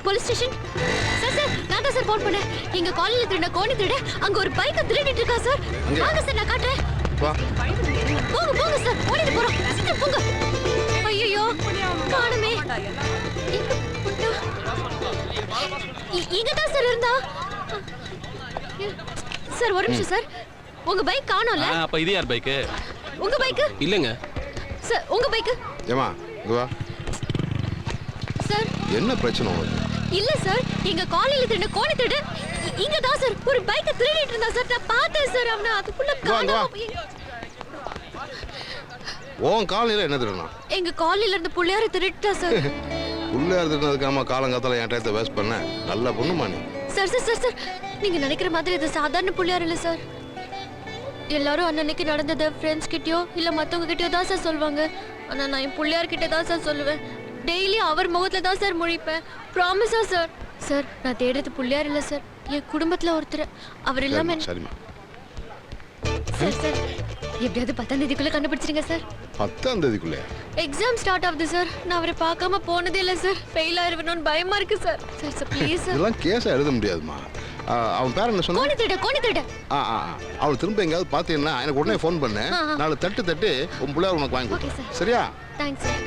Police station. Sir sir நான் தான் sir phone பண்ணேன். எங்க காலேஜ்ல திருட கோணி திருட அங்க ஒரு பைக்க திருடிட்டு இருக்கா சார். வாங்க சார் நான் காட்டுறேன். வா. போங்க போங்க சார் ஓடிட்டு போறோம். சீக்கிரம் போங்க. ஐயோ காணுமே. இங்க தான் சார் இருந்தா. சார் ஒரு நிமிஷம் சார். உங்க பைக் காணோம்ல? அப்ப இது யார் பைக்? உங்க பைக்? இல்லங்க சார் உங்க பைக்? ஏமா இங்க வா. சார் என்ன பிரச்சனை உங்களுக்கு? இல்ல சார் எங்க காலேஜ்ல திருட கோணி திருட இங்க தான் சார் ஒரு பைக்க திருடிட்டு இருந்தா சார். நான் பார்த்தேன் சார். அவன அதுக்குள்ள காணோம். உன் காலையில என்ன திருடனா? எங்க காலேஜ்ல இருந்து புள்ளையார திருடிட்டா சார். புள்ளையார் திருடினதுக்காம காலங்காத்தால என் டயத்தை வேஸ்ட் பண்ண. நல்ல பொண்ணுமா நீ. சார் சார் சார் சார் நீங்க நினைக்கிற மாதிரி இது சாதாரண புள்ளையார் இல்ல சார். எல்லாரும் அன்னைக்கு நடந்ததை ஃப்ரெண்ட்ஸ் கிட்டயோ இல்ல மத்தவங்க கிட்டயோ தான் சார் சொல்லுவாங்க. ஆனா நான் என் புள்ளையார் கிட்ட தான் சார் சொல்லுவேன். டெய்லி அவர் முகத்துல தான் சார் முழிப்பேன். ப்ராமிஸா சார். சார் நான் தேடுறது புள்ளையார் இல்ல சார். என் குடும்பத்துல ஒருத்தர். அவர் இல்லாம சரிமா. சார் சார் எப்படியாவது 10ஆம் தேதிக்குள்ள கண்டுபிடிச்சிருங்க சார். 10ஆம் தேதிக்குள்ளே எக்ஸாம் ஸ்டார்ட் ஆகுது சார். நான் அவரை பார்க்காம போனதே இல்ல சார். ஃபெயில் ஆயிருவேணும்னு பயமா இருக்கு sir. Sir sir please sir. இதெல்லாம் கேஸா எழுத முடியாதுமா. அவன் பேர் என்ன சொன்னா? கோணி திருட. அவள் திரும்ப எங்கயாவது பார்த்தீங்கன்னா எனக்கு உடனே ஃபோன் பண்ணு. நாளை தட்டு உன் பிள்ளையார் உனக்கு வாங்கி கொடுத்தேன். சரியா? Thanks sir.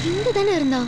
இங்க தானே இருந்தா.